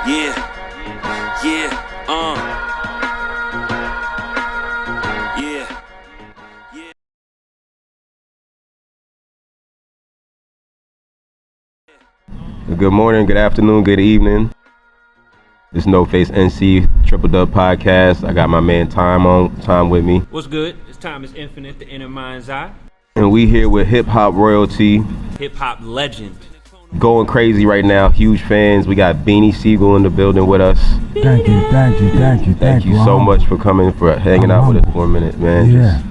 Yeah, yeah, yeah, yeah. Good morning, good afternoon, good evening. This No Face NC Triple Dub Podcast. I got my man Time with me. What's good? It's Time is Infinite, the inner mind's eye. And we here with hip hop royalty. Hip-Hop Legend. Going crazy right now, huge fans. We got Beanie Sigel in the building with us. Thank you. Thank you so much for coming, for hanging out with us for a minute, man. Yeah.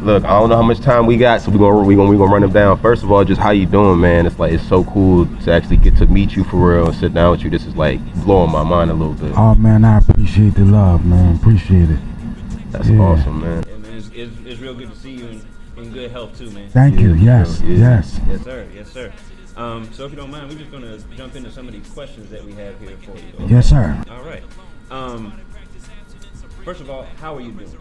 Look, I don't know how much time we got, so we gonna run them down. First of all, just how you doing, man? It's so cool to actually get to meet you for real and sit down with you. This is like blowing my mind a little bit. Oh man, I appreciate the love, man. Appreciate it. That's awesome, man. Yeah, man, it's real good to see you in good health too, man. Thank you. Yes. Yes, sir. Yes, sir. So if you don't mind, we're just gonna jump into some of these questions that we have here for you. Okay? Yes, sir. All right. First of all, how are you doing?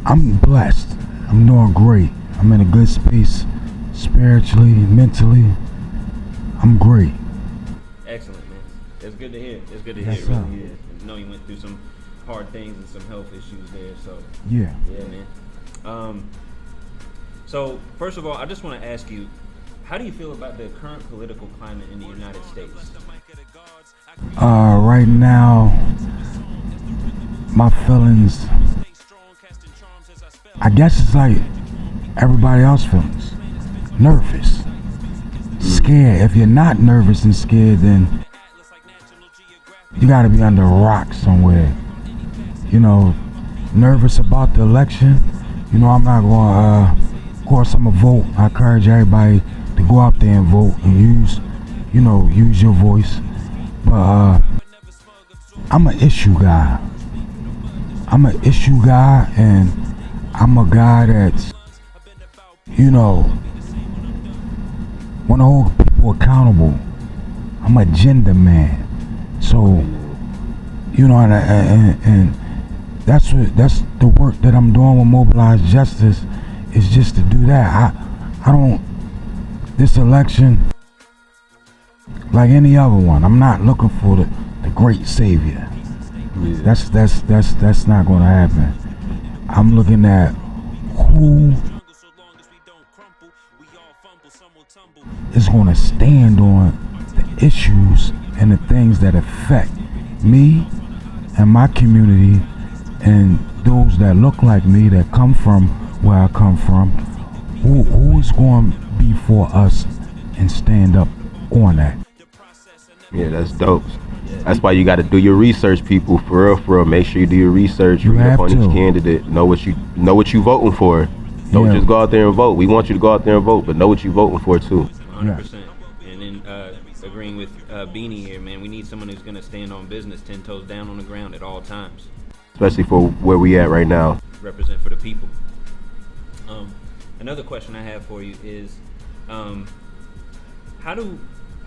I'm blessed. I'm doing great. I'm in a good space, spiritually, mentally. I'm great. Excellent, man. It's good to hear. It's good to Yes, hear. It sir. really is. I know you went through some hard things and some health issues there, so Yeah. man. So first of all, I just want to ask you, how do you feel about the current political climate in the United States? Right now, my feelings, I guess it's like everybody else's feelings. Nervous. Scared. If you're not nervous and scared, then you gotta be under a rock somewhere. You know, nervous about the election. You know, I'm not gonna, of course I'm gonna vote. I encourage everybody to go out there and vote and use your voice. But I'm an issue guy. And I'm a guy that's, want to hold people accountable. I'm a agenda man. So, and that's the work that I'm doing with Mobalize Justice, is just to do that. I don't, this election, like any other one, I'm not looking for the great savior. Yeah. That's not gonna happen. I'm looking at who is gonna stand on the issues and the things that affect me and my community and those that look like me, that come from where I come from. Who is going to be for us and stand up on that? Yeah, that's dope. That's why you got to do your research, people. For real. Make sure you do your research. Read up on each candidate. Know what you voting for. Don't just go out there and vote. We want you to go out there and vote, but know what you voting for too. 100%. And then agreeing with Beanie here, man, we need someone who's going to stand on business 10 toes down on the ground at all times. Especially for where we at right now. Represent for the people. Another question I have for you is,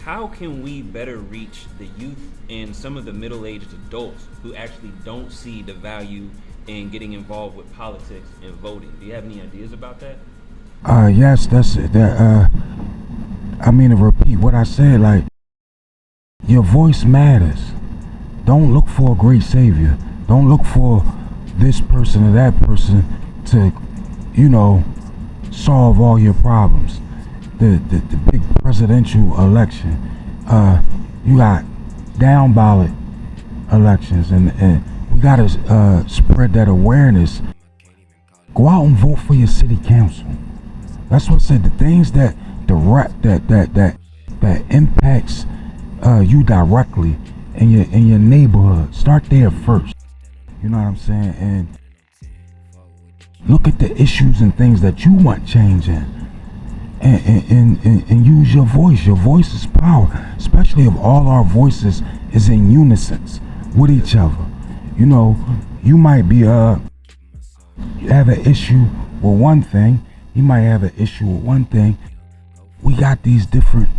how can we better reach the youth and some of the middle-aged adults who actually don't see the value in getting involved with politics and voting? Do you have any ideas about that? Yes, that's it. I mean, to repeat what I said, like, your voice matters. Don't look for a great savior. Don't look for this person or that person to, solve all your problems. The big presidential election, you got down ballot elections, and we gotta spread that awareness. Go out and vote for your city council. That's what I said. The things that impacts you directly in your neighborhood. Start there first. You know what I'm saying? And look at the issues and things that you want changing. And use your voice. Your voice is power, especially if all our voices is in unison with each other. You might be have an issue with one thing. You might have an issue with one thing. We got these different,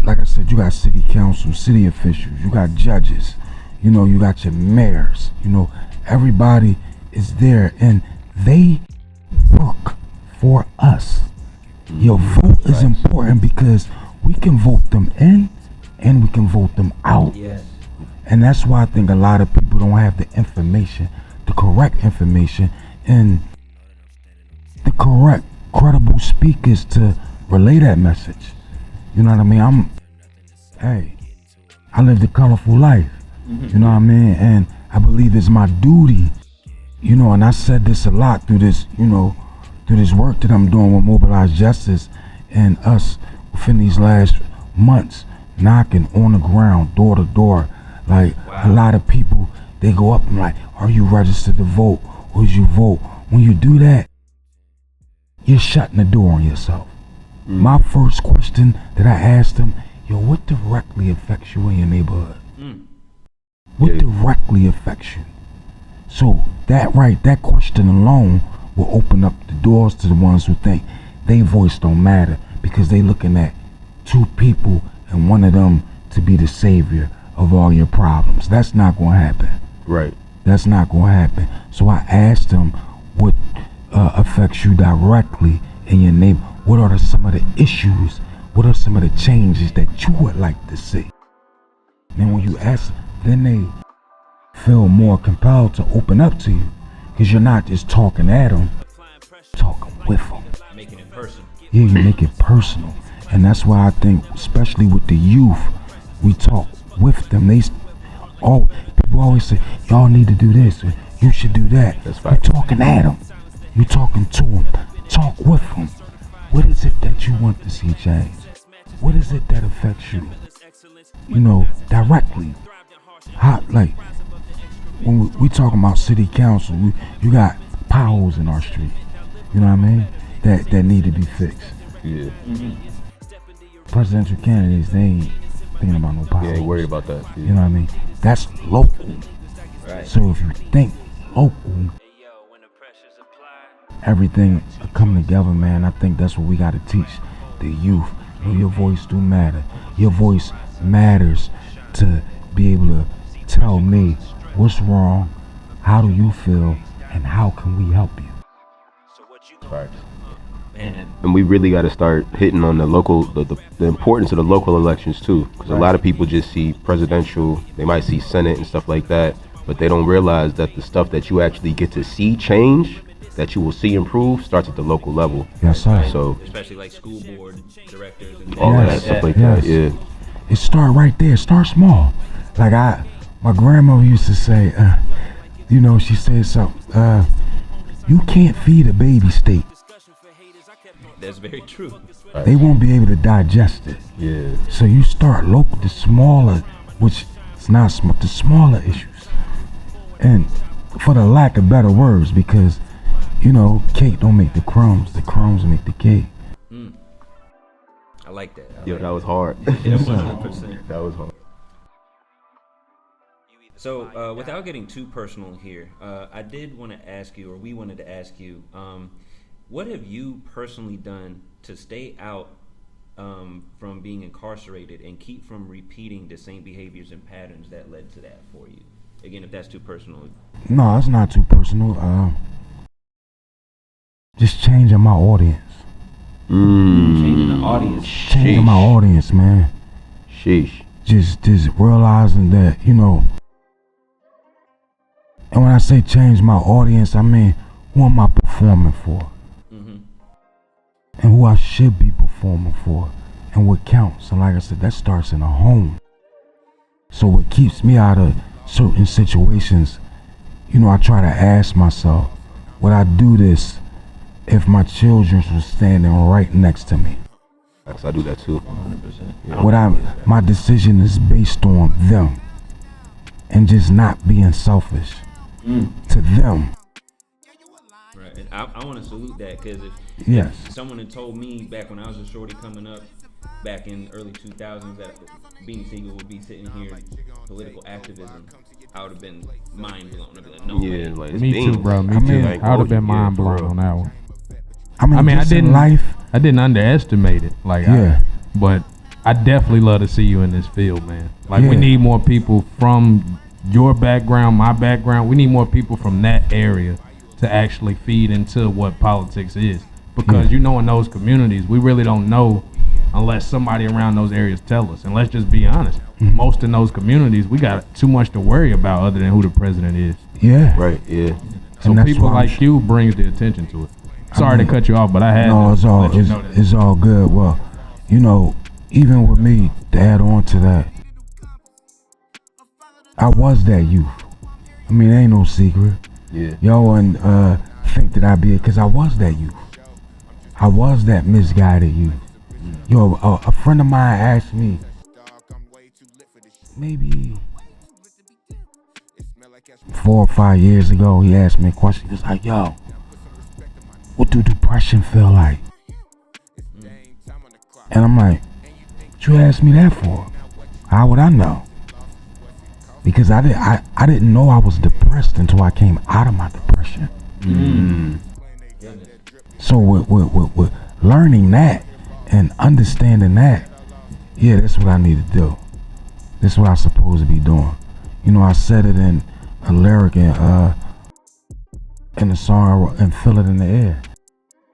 like I said, you got city council, city officials, you got judges, you got your mayors, everybody is there and they work for us. Your vote is important because we can vote them in and we can vote them out. Yes. And that's why I think a lot of people don't have the information, the correct information, and the correct, credible speakers to relay that message. You know what I mean? I lived a colorful life. You know what I mean? And I believe it's my duty, you know, and I said this a lot through this, you know, through this work that I'm doing with Mobalize Justice and us within these last months, knocking on the ground, door to door. Like, a lot of people, they go up and like, are you registered to vote? Or did you vote? When you do that, you're shutting the door on yourself. My first question that I asked them, yo, what directly affects you in your neighborhood? What directly affects you? So that question alone will open up the doors to the ones who think their voice don't matter, because they looking at two people and one of them to be the savior of all your problems. That's not going to happen. Right. That's not going to happen. So I asked them what affects you directly in your neighborhood. What are some of the issues? What are some of the changes that you would like to see? And when you ask, then they feel more compelled to open up to you, because you're not just talking at them, talking with them. Making it personal. Yeah, you make it personal. And that's why I think, especially with the youth, we talk with them. People always say, y'all need to do this, or you should do that. That's You're right. talking at them. You're talking to them. Talk with them. What is it that you want to see change? What is it that affects you? You know, directly. How, like, when we talking about city council, you got potholes in our street. You know what I mean? That need to be fixed. Yeah. Presidential candidates, they ain't thinking about no potholes. Yeah, ain't worried about that. You know what I mean? That's local. Right. So if you think local, everything come together, man. I think that's what we got to teach the youth. You know, your voice do matter. Your voice matters to be able to tell me what's wrong, how do you feel, and how can we help you? Right. Man. And we really got to start hitting on the local, the importance of the local elections too, because a lot of people just see presidential, they might see Senate and stuff like that, but they don't realize that the stuff that you actually get to see change, that you will see improve, starts at the local level. Yes, sir. So Especially like school board directors and all things that Yes. stuff like Yes. that. Yeah. It start right there. Start small. Like my grandmother used to say, you know, she said something. You can't feed a baby steak. That's very true. They won't be able to digest it. Yeah. So you start local, the smaller, which is not small, the smaller issues. And for the lack of better words, because, you know, cake don't make the crumbs make the cake. I like that. Yo, that was hard. Yeah, 100%. That was hard. So, without getting too personal here, I did want to ask you, or we wanted to ask you, what have you personally done to stay out from being incarcerated and keep from repeating the same behaviors and patterns that led to that for you? Again, if that's too personal. No, it's not too personal. Just changing my audience. Changing the audience. Changing my audience, man. Sheesh. Just realizing that, you know, and when I say change my audience, I mean, who am I performing for? And who I should be performing for, and what counts. And like I said, that starts in a home. So what keeps me out of certain situations, you know, I try to ask myself, would I do this if my children were standing right next to me? I do that too. 100%. Yeah. My decision is based on them, and just not being selfish to them. Right. And I want to salute that, because Yes. if someone had told me back when I was a shorty coming up back in early 2000s that Beanie Sigel would be sitting here political activism, I would have been mind blown. I'd be like, no way. Yeah, like it's Me beans. too, bro. Me I mean, too. like, I would have been yeah, mind for blown real. on that one. I mean, I just in didn't. life. I didn't underestimate it. Like, Yeah. but I definitely love to see you in this field, man. Like, we Yeah. need more people from your background, my background. We need more people from that area to actually feed into what politics is, because Yeah. you know, in those communities, we really don't know unless somebody around those areas tell us. And let's just be honest, most in those communities, we got too much to worry about other than who the president is. Yeah. Right. Yeah. So And that's people why I'm like you brings the attention to it. Sorry to cut you off, but I had No, to it's all let you know that. it's all good. Well, you know, even with me, to add on to that, I was that youth. I mean, ain't no secret. Yeah. Y'all wouldn't think that I'd be it, because I was that youth. I was that misguided youth. Yo, a friend of mine asked me, maybe 4 or 5 years ago, he asked me a question. He was like, yo, what do depression feel like? And I'm like, what you asked me that for? How would I know? Because I didn't know I was depressed until I came out of my depression. So with learning that and understanding that, yeah, that's what I need to do. That's what I'm supposed to be doing. You know, I said it in a lyric in the song I wrote, and Feel It in the Air.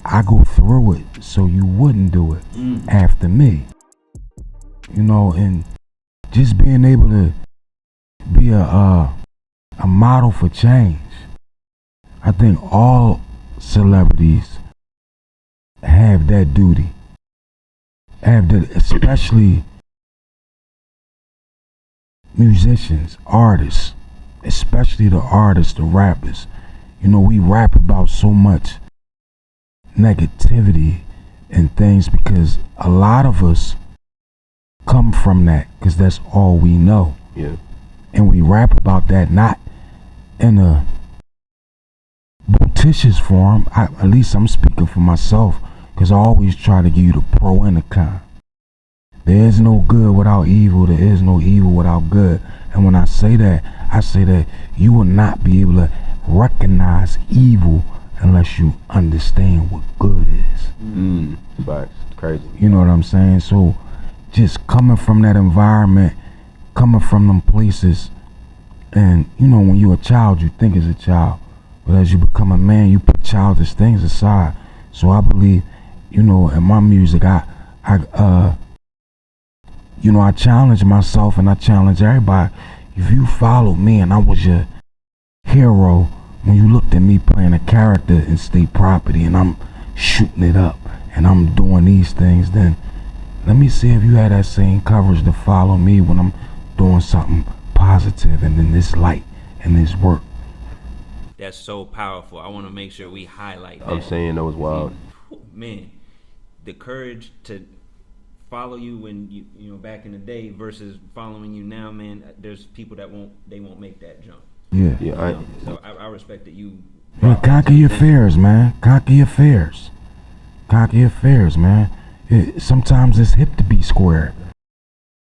I go through it so you wouldn't do it after me. You know, and just being able to be a model for change. I think all celebrities have that duty. Have that, especially musicians, artists, especially the artists, the rappers. You know, we rap about so much negativity and things because a lot of us come from that because that's all we know. Yeah. And we rap about that not in a brutitious form. At least I'm speaking for myself, because I always try to give you the pro and the con. There is no good without evil. There is no evil without good. And when I say that you will not be able to recognize evil unless you understand what good is. Facts. Crazy. You know what I'm saying? So just coming from that environment, coming from them places, and you know, when you're a child, you think as a child, but as you become a man, you put childish things aside. So I believe, you know, in my music, I challenge myself and I challenge everybody. If you followed me and I was your hero, when you looked at me playing a character in State Property and I'm shooting it up and I'm doing these things, then let me see if you had that same courage to follow me when I'm doing something positive and in this light and this work. That's so powerful. I want to make sure we highlight that. I'm saying that was wild. Man, the courage to follow you when you know back in the day versus following you now, man. There's people that won't make that jump. Yeah. Yeah. So I respect that you. Yeah, conquer your fears, man. Conquer your fears. Conquer your fears, man. Sometimes it's hip to be square.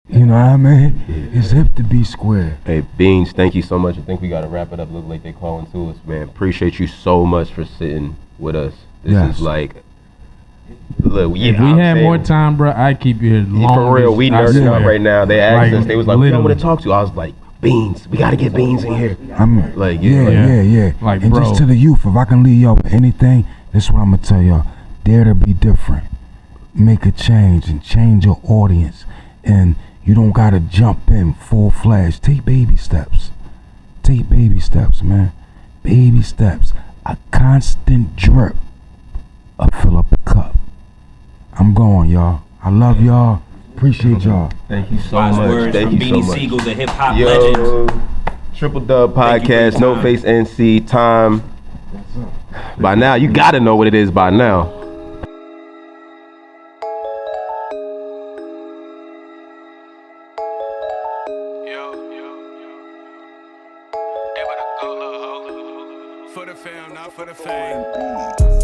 You know what I mean? It's hip to be square. Hey, Beans, thank you so much. I think we got to wrap it up. Look like they calling to us, man. Appreciate you so much for sitting with us. This is like, look, If we had more time, bro, I'd keep you here long. For real, we nerding out right now. They asked us, they was like, "We don't want to talk to you." I was like, "Beans, we got to get Beans in here." I'm like, yeah. Like, and bro, just to the youth, if I can leave y'all with anything, this is what I'm gonna tell y'all: dare to be different, make a change, and change your audience. And you don't gotta jump in full flash. Take baby steps. Take baby steps, man. Baby steps. A constant drip of fill up the cup. I'm going, y'all. I love y'all. Appreciate y'all. Thank you so Wise much. words Thank from you so Beanie much. Sigel, the Hip-Hop Legend. Triple Dub Thank you for your Podcast, No time. Face NC, time. By now, you gotta know what it is by now. For the fam, not for the fame.